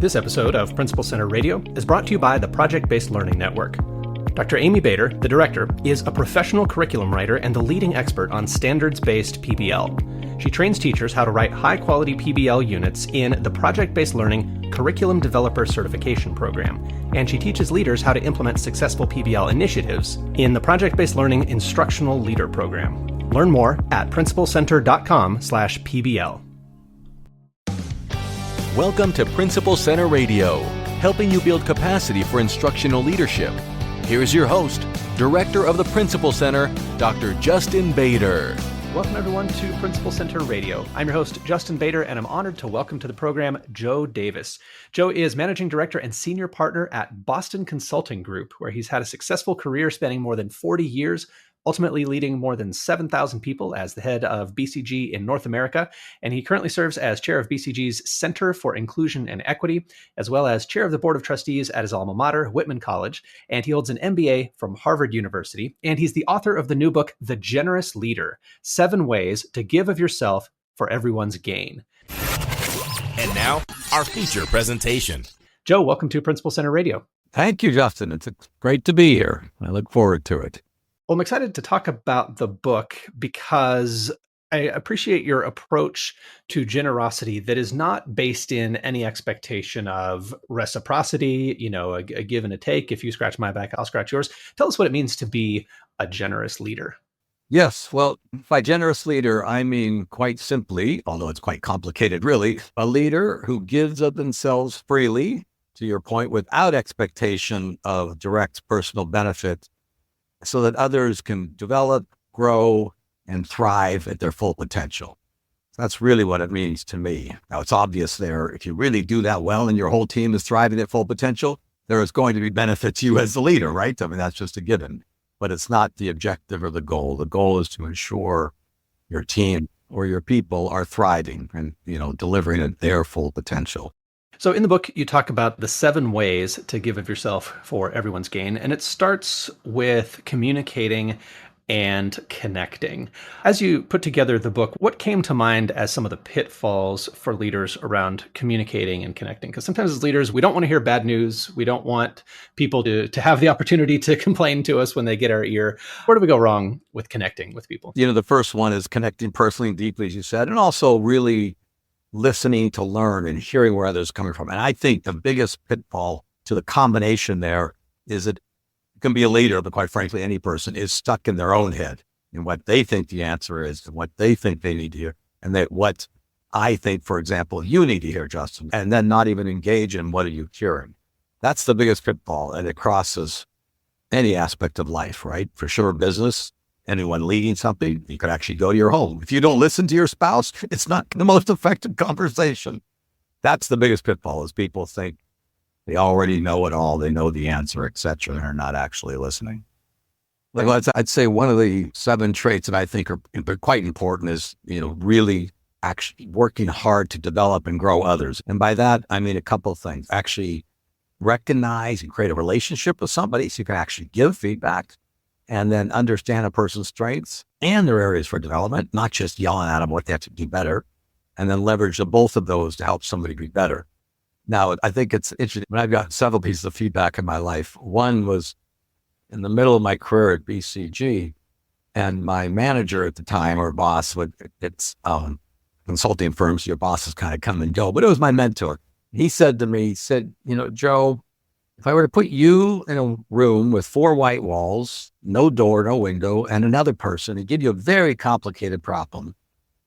This episode of Principal Center Radio is brought to you by the Project-Based Learning Network. Dr. Amy Bader, the director, is a professional curriculum writer and the leading expert on standards-based PBL. She trains teachers how to write high-quality PBL units in the Project-Based Learning Curriculum Developer Certification Program, and she teaches leaders how to implement successful PBL initiatives in the Project-Based Learning Instructional Leader Program. Learn more at principalcenter.com/PBL. Welcome to Principal Center Radio, helping you build capacity for instructional leadership. Here's your host, Director of the Principal Center, Dr. Justin Bader. Welcome, everyone, to Principal Center Radio. I'm your host, Justin Bader, and I'm honored to welcome to the program Joe Davis. Joe is Managing Director and Senior Partner at Boston Consulting Group, where he's had a successful career spanning more than 40 years, ultimately leading more than 7,000 people as the head of BCG in North America. And he currently serves as chair of BCG's Center for Inclusion and Equity, as well as chair of the Board of Trustees at his alma mater, Whitman College. And he holds an MBA from Harvard University. And he's the author of the new book, The Generous Leader: 7 Ways to Give of Yourself for Everyone's Gain. And now, our feature presentation. Joe, welcome to Principal Center Radio. Thank you, Justin. It's great to be here. I look forward to it. Well, I'm excited to talk about the book because I appreciate your approach to generosity that is not based in any expectation of reciprocity, a give and a take. If you scratch my back, I'll scratch yours. Tell us what it means to be a generous leader. Yes. Well, by generous leader, I mean, quite simply, although it's quite complicated, really, a leader who gives of themselves freely, to your point, without expectation of direct personal benefit, so that others can develop, grow, and thrive at their full potential. That's really what it means to me. Now, it's obvious there, if you really do that well and your whole team is thriving at full potential, there is going to be benefit to you as the leader, right? I mean, that's just a given. But it's not the objective or the goal. The goal is to ensure your team or your people are thriving and, delivering at their full potential. So in the book, you talk about the 7 ways to give of yourself for everyone's gain, and it starts with communicating and connecting. As you put together the book, what came to mind as some of the pitfalls for leaders around communicating and connecting? Because sometimes as leaders, we don't want to hear bad news. We don't want people to have the opportunity to complain to us when they get our ear. Where do we go wrong with connecting with people? The first one is connecting personally and deeply, as you said, and also really listening to learn and hearing where others are coming from. And I think the biggest pitfall to the combination there is that it can be a leader, but quite frankly, any person is stuck in their own head and what they think the answer is and what they think they need to hear. And that what I think, for example, you need to hear, Justin, and then not even engage in what are you hearing. That's the biggest pitfall. And it crosses any aspect of life, right? For sure, business. Anyone leading something, you could actually go to your home. If you don't listen to your spouse, it's not the most effective conversation. That's the biggest pitfall, is people think they already know it all, they know the answer, etc., and are not actually listening. I'd say one of the 7 traits that I think are quite important is, really actually working hard to develop and grow others. And by that, I mean a couple of things. Actually recognize and create a relationship with somebody so you can actually give feedback, and then understand a person's strengths and their areas for development, not just yelling at them what they have to do better, and then leverage both of those to help somebody be better. Now, I think it's interesting. I've got several pieces of feedback in my life. One was in the middle of my career at BCG, and my manager at the time, or boss, it's consulting firms, your bosses kind of come and go, but it was my mentor. He said to me, Joe, if I were to put you in a room with 4 white walls, no door, no window, and another person, and give you a very complicated problem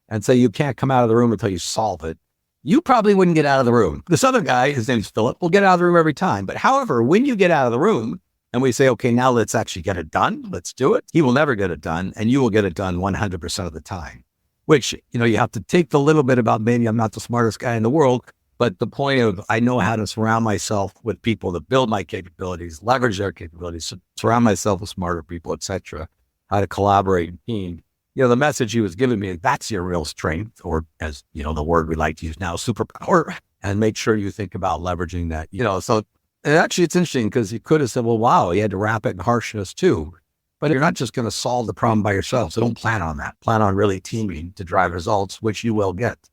and say you can't come out of the room until you solve it, you probably wouldn't get out of the room. This other guy, his name's Philip, will get out of the room every time. But however, when you get out of the room and we say, okay, now let's actually get it done, let's do it, he will never get it done, and you will get it done 100% of the time, which, you have to take the little bit about maybe I'm not the smartest guy in the world, but the point of I know how to surround myself with people that build my capabilities, leverage their capabilities, surround myself with smarter people, etc., how to collaborate in team. The message he was giving me, that's your real strength, or as, the word we like to use now, superpower, and make sure you think about leveraging that. So actually it's interesting because he could have said, well, wow, he had to wrap it in harshness too. But you're not just going to solve the problem by yourself. So don't plan on that. Plan on really teaming to drive results, which you will get.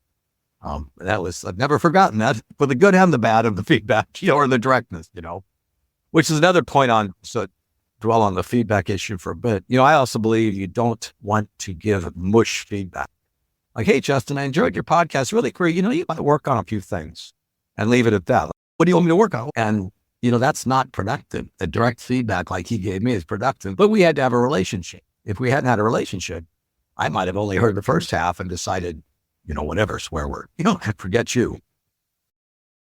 I've never forgotten that, for the good and the bad of the feedback, or the directness, which is another point on, so dwell on the feedback issue for a bit. I also believe you don't want to give mush feedback. Like, hey, Justin, I enjoyed your podcast. Really great. You might work on a few things and leave it at that. What do you want me to work on? And, that's not productive. The direct feedback like he gave me is productive, but we had to have a relationship. If we hadn't had a relationship, I might have only heard the first half and decided, whatever, swear word, forget you.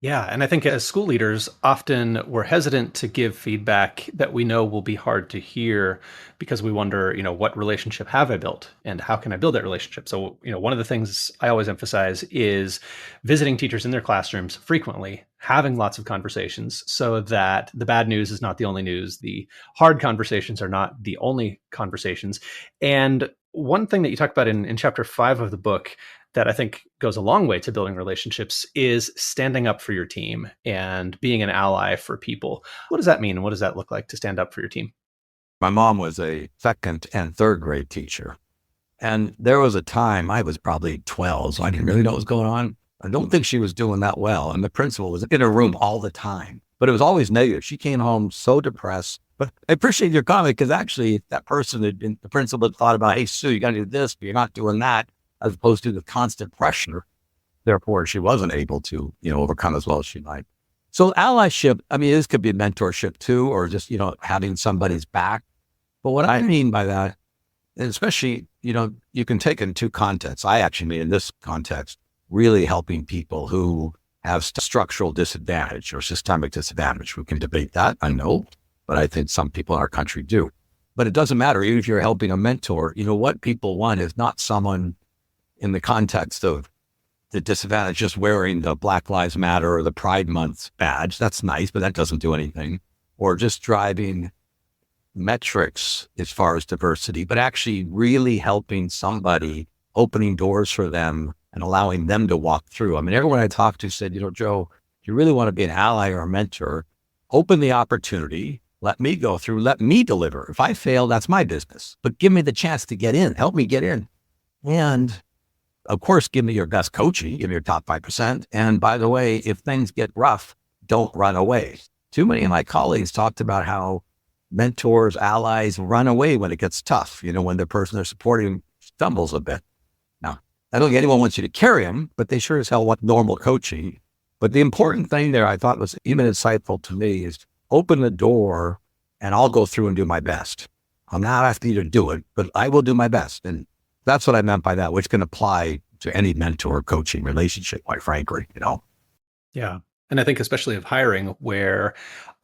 Yeah. And I think as school leaders, often we're hesitant to give feedback that we know will be hard to hear because we wonder, what relationship have I built and how can I build that relationship? So, one of the things I always emphasize is visiting teachers in their classrooms frequently, having lots of conversations so that the bad news is not the only news. The hard conversations are not the only conversations. And one thing that you talk about in chapter 5 of the book that I think goes a long way to building relationships is standing up for your team and being an ally for people. What does that mean? What does that look like to stand up for your team? My mom was a second and third grade teacher. And there was a time, I was probably 12, so I didn't really know what was going on. I don't think she was doing that well. And the principal was in her room all the time, but it was always negative. She came home so depressed. But I appreciate your comment, because actually the principal had thought about, hey, Sue, you got to do this, but you're not doing that, as opposed to the constant pressure. Therefore, she wasn't able to, overcome as well as she might. So allyship, this could be mentorship too, or just, having somebody's back. But what I mean by that, and especially, you can take it in two contexts. I actually mean in this context, really helping people who have structural disadvantage or systemic disadvantage. We can debate that, I know, but I think some people in our country do. But it doesn't matter, even if you're helping a mentor, what people want is not someone in the context of the disadvantage just wearing the Black Lives Matter or the Pride Month badge. That's nice, but that doesn't do anything. Or just driving metrics as far as diversity, but actually really helping somebody, opening doors for them and allowing them to walk through. Everyone I talked to said, Joe, if you really want to be an ally or a mentor, open the opportunity, let me go through, let me deliver. If I fail, that's my business, but give me the chance to get in, help me get in. And of course, give me your best coaching, give me your top 5%. And by the way, if things get rough, don't run away. Too many of my colleagues talked about how mentors, allies run away when it gets tough, when the person they're supporting stumbles a bit. Now, I don't think anyone wants you to carry them, but they sure as hell want normal coaching. But the important thing there I thought was even insightful to me is open the door and I'll go through and do my best. I'm not asking you to do it, but I will do my best. And that's what I meant by that, which can apply to any mentor coaching relationship, quite frankly, Yeah. And I think especially of hiring, where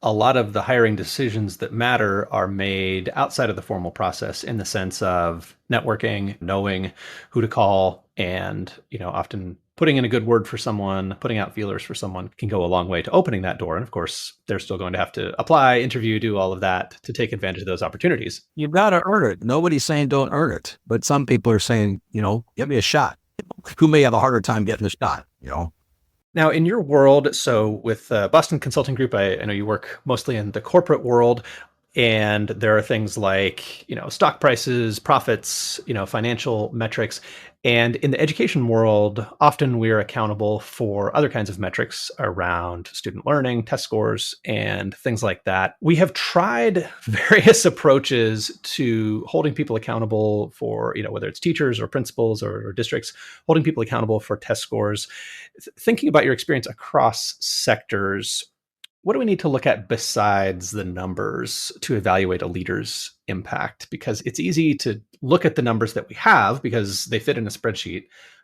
a lot of the hiring decisions that matter are made outside of the formal process, in the sense of networking, knowing who to call, and, often putting in a good word for someone, putting out feelers for someone can go a long way to opening that door. And of course, they're still going to have to apply, interview, do all of that to take advantage of those opportunities. You've got to earn it. Nobody's saying don't earn it, but some people are saying, give me a shot. Who may have a harder time getting a shot, Now, in your world, so with Boston Consulting Group, I know you work mostly in the corporate world, and there are things like, stock prices, profits, financial metrics. And in the education world, often we're accountable for other kinds of metrics around student learning, test scores, and things like that. We have tried various approaches to holding people accountable for, whether it's teachers or principals or districts, holding people accountable for test scores. Thinking about your experience across sectors, what do we need to look at besides the numbers to evaluate a leader's impact? Because it's easy to look at the numbers that we have because they fit in a spreadsheet.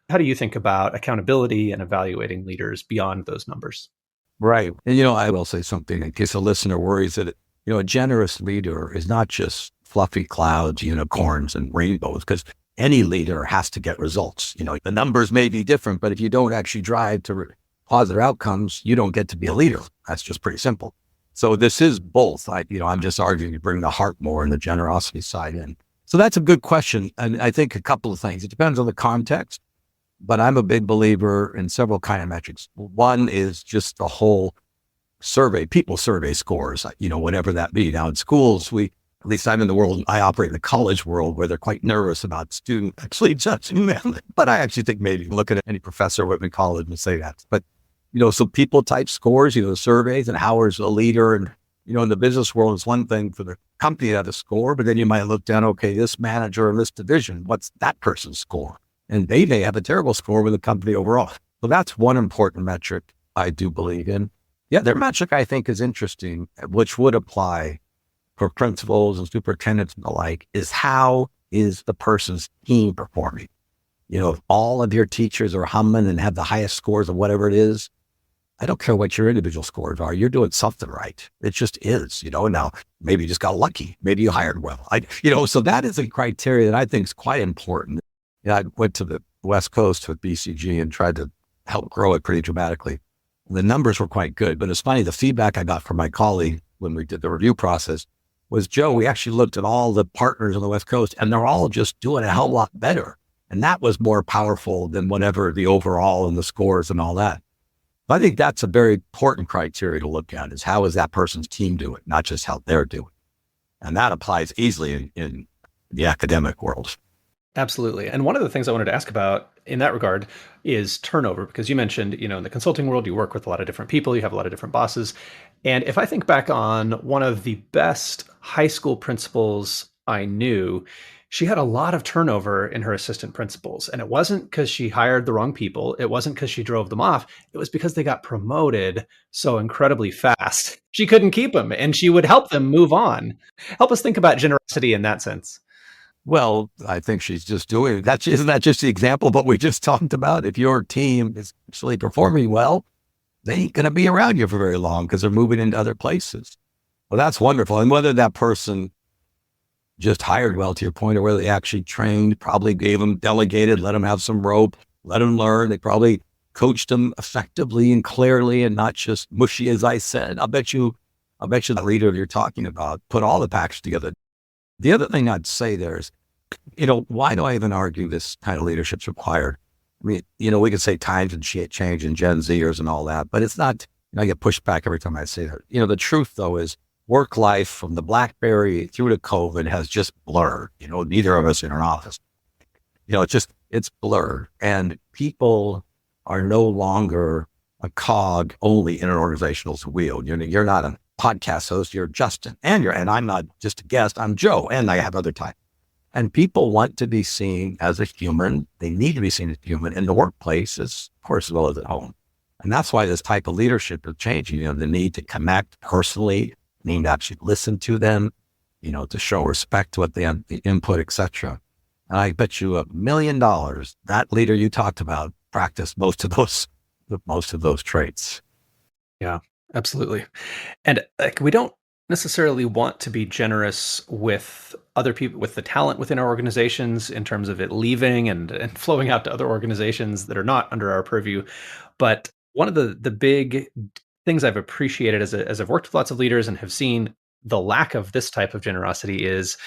How do you think about accountability and evaluating leaders beyond those numbers? Right. And, I will say something in case a listener worries that, a generous leader is not just fluffy clouds, unicorns and rainbows, because any leader has to get results. The numbers may be different, but if you don't actually drive to positive outcomes, you don't get to be a leader. That's just pretty simple. So this is both. I'm just arguing to bring the heart more and the generosity side in. So that's a good question. And I think a couple of things. It depends on the context, but I'm a big believer in several kind of metrics. One is just the whole survey, people survey scores, whatever that be. Now in schools, At least I'm in the world, I operate in the college world where they're quite nervous about students actually judging them. But I actually think maybe look at any professor at Whitman College and say that. But, so people type scores, surveys and how is a leader. And, in the business world, it's one thing for the company to have a score, but then you might look down, okay, this manager in this division, what's that person's score? And they may have a terrible score with the company overall. So that's one important metric I do believe in. The other metric I think is interesting, which would apply for principals and superintendents and the like, is how is the person's team performing? If all of your teachers are humming and have the highest scores of whatever it is, I don't care what your individual scores are. You're doing something right. It just is, now maybe you just got lucky. Maybe you hired well. So that is a criteria that I think is quite important. I went to the West Coast with BCG and tried to help grow it pretty dramatically. The numbers were quite good, but it's funny, the feedback I got from my colleague when we did the review process was, Joe, we actually looked at all the partners on the West Coast and they're all just doing a hell of a lot better. And that was more powerful than whatever the overall and the scores and all that. I think that's a very important criteria to look at, is how is that person's team doing, not just how they're doing. And that applies easily in the academic world. Absolutely. And one of the things I wanted to ask about in that regard is turnover, because you mentioned, in the consulting world, you work with a lot of different people, you have a lot of different bosses. And if I think back on one of the best high school principals I knew, she had a lot of turnover in her assistant principals. And it wasn't because she hired the wrong people. It wasn't because she drove them off. It was because they got promoted so incredibly fast. She couldn't keep them, and she would help them move on. Help us think about generosity in that sense. Well, I think she's just doing that. Isn't that just the example of what we just talked about? If your team is actually performing well, they ain't going to be around you for very long because they're moving into other places. Well, that's wonderful. And whether that person just hired well, to your point, or whether they actually trained, probably gave them, delegated, let them have some rope, let them learn. They probably coached them effectively and clearly and not just mushy, as I said. I'll bet you the leader you're talking about put all the package together. The other thing I'd say there is, why do I even argue this kind of leadership's required? I mean, we could say times and change and Gen Zers and all that, but it's not, I get pushed back every time I say that. The truth though is work life from the BlackBerry through to COVID has just blurred. Neither of us in our office. It's blurred. And people are no longer a cog only in an organizational wheel. You're not a podcast host, you're Justin, and I'm not just a guest, I'm Joe, and I have other time. And people want to be seen as a human. They need to be seen as human in the workplace, of course, as well as at home. And that's why this type of leadership is changing, the need to connect personally, need to actually listen to them, to show respect to what they have, the input, etc. And I bet you $1 million that leader you talked about practiced most of those traits. Yeah, absolutely. And we don't necessarily want to be generous with other people, with the talent within our organizations in terms of it leaving and flowing out to other organizations that are not under our purview. But one of the big things I've appreciated as I've worked with lots of leaders and have seen the lack of this type of generosity is,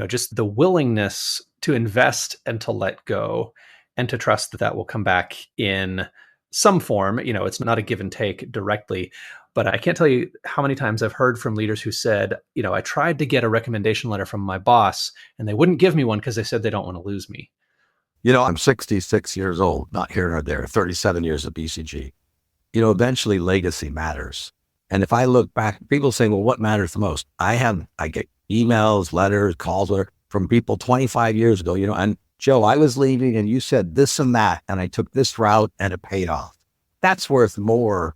just the willingness to invest and to let go and to trust that will come back in some form. It's not a give and take directly, but I can't tell you how many times I've heard from leaders who said, I tried to get a recommendation letter from my boss and they wouldn't give me one because they said they don't want to lose me. I'm 66 years old, not here nor there, 37 years at BCG. Eventually legacy matters. And if I look back, people say, well, what matters the most? I get emails, letters, calls from people 25 years ago, and Joe, I was leaving and you said this and that, and I took this route and it paid off. That's worth more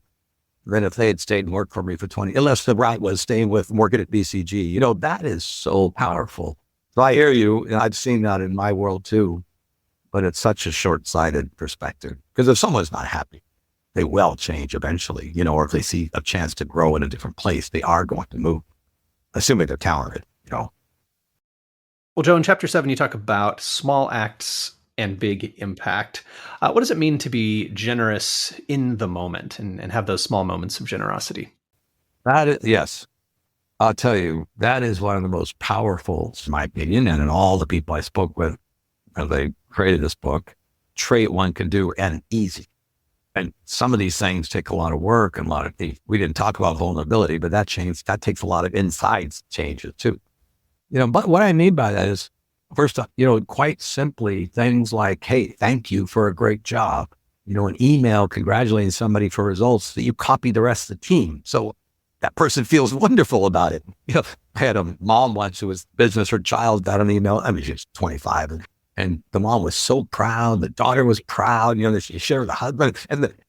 than if they had stayed and worked for me for 20, unless the route was staying with working at BCG. That is so powerful. So I hear you, and I've seen that in my world too, but it's such a short-sighted perspective. Because if someone's not happy, they will change eventually, or if they see a chance to grow in a different place, they are going to move, assuming they're talented, Well, Joe, in chapter 7, you talk about small acts and big impact. What does it mean to be generous in the moment and have those small moments of generosity? Yes. I'll tell you, that is one of the most powerful, in my opinion, and in all the people I spoke with as they created this book, trait one can do, and easy. And some of these things take a lot of work and we didn't talk about vulnerability, but that takes a lot of inside changes too. But what I mean by that is, first, quite simply, things like, hey, thank you for a great job. An email congratulating somebody for results that you copy the rest of the team. So that person feels wonderful about it. I had a mom once who was business, her child got an email. I mean, she was 25 and the mom was so proud. The daughter was proud, that she shared with the husband.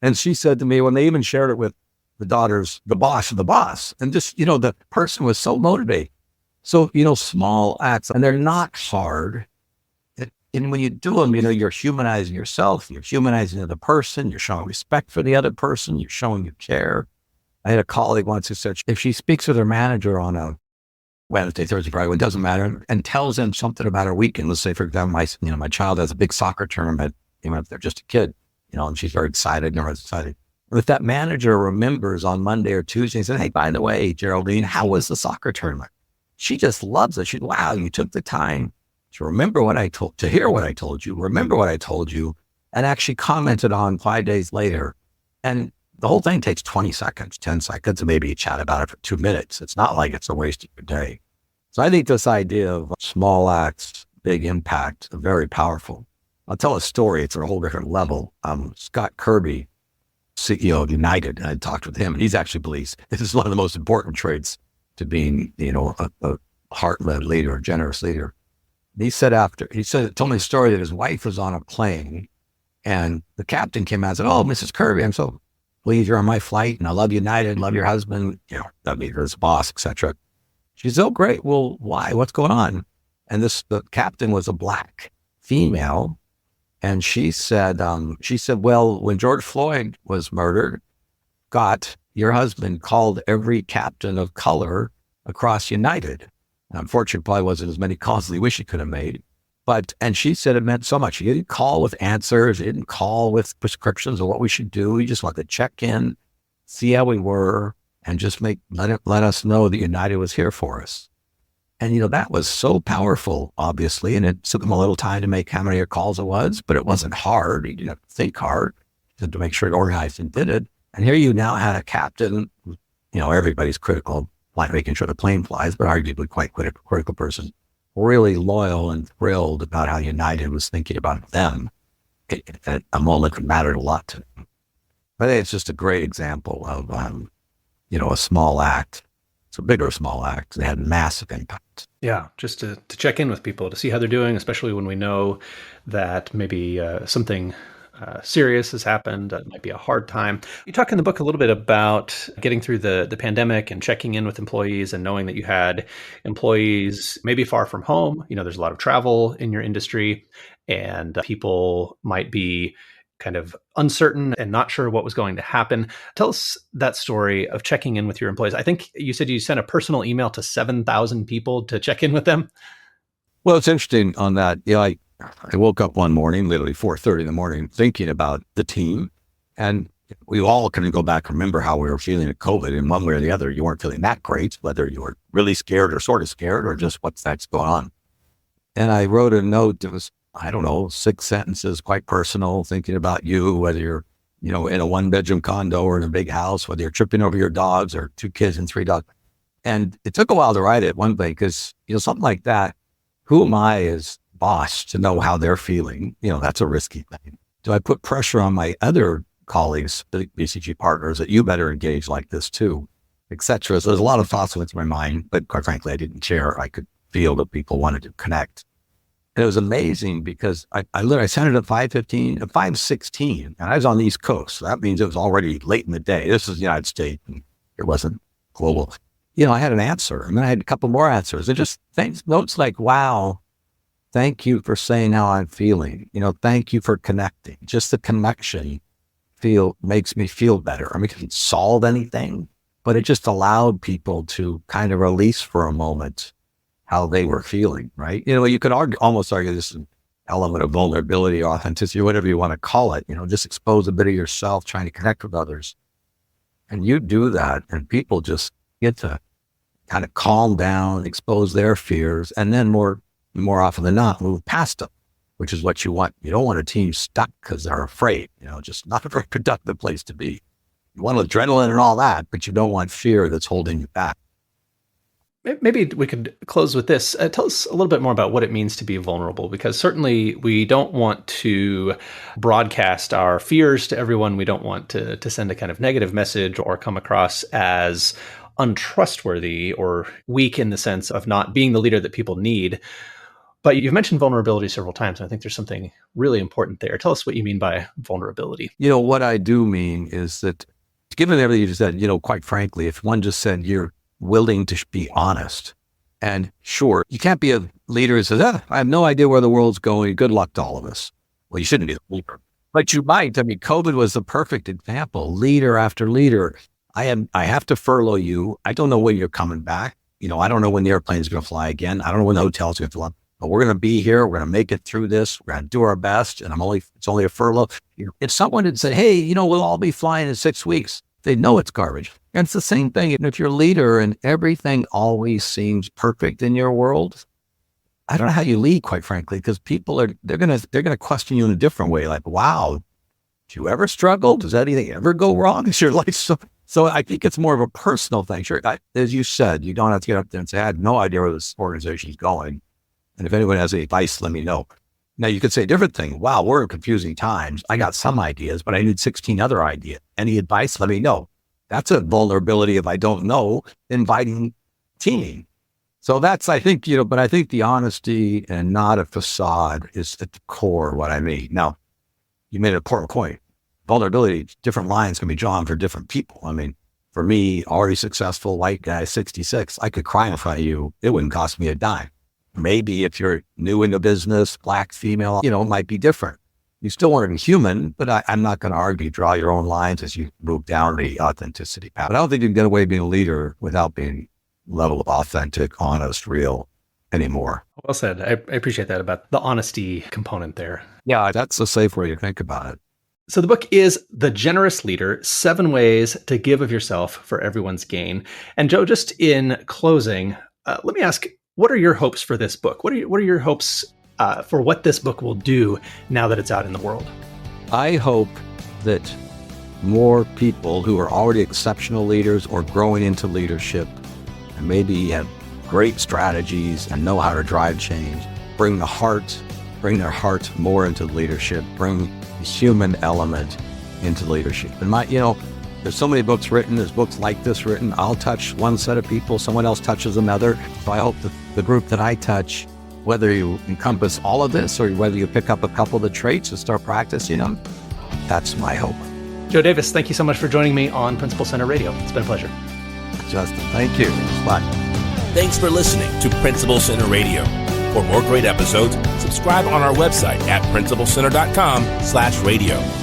And she said to me, when they even shared it with the daughter's, the boss of the boss, and just, the person was so motivated. So, small acts, and they're not hard. And when you do them, you're humanizing yourself, you're humanizing the other person, you're showing respect for the other person, you're showing you care. I had a colleague once who said, if she speaks with her manager on a Wednesday, Thursday, Friday, it doesn't matter, and tells them something about her weekend. Let's say, for example, my child has a big soccer tournament, if they're just a kid, and she's very excited, and excited. And if that manager remembers on Monday or Tuesday and says, hey, by the way, Geraldine, how was the soccer tournament? She just loves it. Wow, you took the time to remember what I told, to hear what I told you, remember what I told you, and actually commented on 5 days later. And the whole thing takes 20 seconds, 10 seconds, and maybe you chat about it for 2 minutes. It's not like it's a waste of your day. So I think this idea of small acts, big impact, are very powerful. I'll tell a story. It's at a whole different level. Scott Kirby, CEO of United, and I talked with him, and he's actually believes this is one of the most important traits to being, a heart-led leader, a generous leader. He told me a story that his wife was on a plane and the captain came out and said, oh, Mrs. Kirby, I'm so pleased you're on my flight and I love United, love your husband, that means his boss, etc. She said, oh, great. Well, why? What's going on? And the captain was a Black female. And she said, well, when George Floyd was murdered, your husband called every captain of color across United. Unfortunately, probably wasn't as many calls as he wished he could have made. And she said it meant so much. He didn't call with answers. He didn't call with prescriptions of what we should do. He just wanted to check in, see how we were, and just let us know that United was here for us. And, that was so powerful, obviously. And it took him a little time to make how many calls it was, but it wasn't hard. He didn't have to think hard to make sure it organized and did it. And here you now had a captain, everybody's critical, like making sure the plane flies, but arguably quite critical person, really loyal and thrilled about how United was thinking about them at a moment that mattered a lot to them. I think it's just a great example of, a small act. It's a bigger small act that had massive impact. Yeah, just to check in with people, to see how they're doing, especially when we know that maybe something serious has happened. It might be a hard time. You talk in the book a little bit about getting through the pandemic and checking in with employees and knowing that you had employees maybe far from home. There's a lot of travel in your industry and people might be kind of uncertain and not sure what was going to happen. Tell us that story of checking in with your employees. I think you said you sent a personal email to 7,000 people to check in with them. Well, it's interesting on that. I woke up one morning, literally 4:30 in the morning, thinking about the team. And we all can go back and remember how we were feeling at COVID in one way or the other. You weren't feeling that great, whether you were really scared or sort of scared or just that's going on. And I wrote a note that was, 6 sentences, quite personal, thinking about you, whether you're, in a 1-bedroom condo or in a big house, whether you're tripping over your dogs or 2 kids and 3 dogs. And it took a while to write it one day because, something like that, who am I as boss to know how they're feeling? That's a risky thing. Do I put pressure on my other colleagues, the BCG partners, that you better engage like this too, et cetera? So there's a lot of thoughts went through my mind, but quite frankly, I didn't share. I could feel that people wanted to connect. And it was amazing because I literally sent it at 5:15, at 5:16, and I was on the East Coast. So that means it was already late in the day. This is the United States, and it wasn't global. I had an answer, and then I had a couple more answers. And just notes like, wow, thank you for saying how I'm feeling. Thank you for connecting. Just the connection makes me feel better. I mean, it didn't solve anything, but it just allowed people to kind of release for a moment how they were feeling, right? You could almost argue this is an element of vulnerability, authenticity, whatever you want to call it, just expose a bit of yourself, trying to connect with others. And you do that, and people just get to kind of calm down, expose their fears, and then more often than not, move past them, which is what you want. You don't want a team stuck because they're afraid, just not a very productive place to be. You want adrenaline and all that, but you don't want fear that's holding you back. Maybe we could close with this. Tell us a little bit more about what it means to be vulnerable, because certainly we don't want to broadcast our fears to everyone. We don't want to send a kind of negative message or come across as untrustworthy or weak in the sense of not being the leader that people need. But you've mentioned vulnerability several times, and I think there's something really important there. Tell us what you mean by vulnerability. What I do mean is that, given everything you just said, quite frankly, if one just said you're willing to be honest, and sure, you can't be a leader who says, I have no idea where the world's going. Good luck to all of us. Well, you shouldn't be the leader, but you might. I mean, COVID was the perfect example. Leader after leader. I have to furlough you. I don't know when you're coming back. I don't know when the airplane's going to fly again. I don't know when the hotel's going to fill up. But we're going to be here. We're going to make it through this. We're going to do our best. And it's only a furlough. If someone had said, hey, we'll all be flying in 6 weeks, they know it's garbage. And it's the same thing. If you're a leader and everything always seems perfect in your world, I don't know how you lead, quite frankly, because people they're gonna question you in a different way. Like, wow, did you ever struggle? Does anything ever go wrong? Is your life so I think it's more of a personal thing. Sure, as you said, you don't have to get up there and say, I had no idea where this organization is going. And if anyone has any advice, let me know. Now, you could say a different thing. Wow, we're in confusing times. I got some ideas, but I need 16 other ideas. Any advice? Let me know. That's a vulnerability if I don't know, inviting teaming. So that's, I think, but I think the honesty and not a facade is at the core of what I mean. Now, you made an important point. Vulnerability, different lines can be drawn for different people. I mean, for me, already successful white guy, 66, I could cry in front of you. It wouldn't cost me a dime. Maybe if you're new in the business, Black, female, it might be different. You still want to be human, but I'm not going to argue, draw your own lines as you move down the authenticity path. But I don't think you can get away being a leader without being level of authentic, honest, real anymore. Well said. I appreciate that about the honesty component there. Yeah, that's a safe way to think about it. So the book is The Generous Leader, 7 Ways to Give of Yourself for Everyone's Gain. And Joe, just in closing, let me ask, what are your hopes for this book? What are your hopes for what this book will do now that it's out in the world? I hope that more people who are already exceptional leaders or growing into leadership and maybe have great strategies and know how to drive change, bring their heart more into leadership, bring the human element into leadership. And there's so many books written, there's books like this written. I'll touch one set of people, someone else touches another. So I hope that the group that I touch, whether you encompass all of this or whether you pick up a couple of the traits and start practicing them, that's my hope. Joe Davis, thank you so much for joining me on Principal Center Radio. It's been a pleasure. Justin, thank you. It's fun. Thanks for listening to Principal Center Radio. For more great episodes, subscribe on our website at principalcenter.com/radio.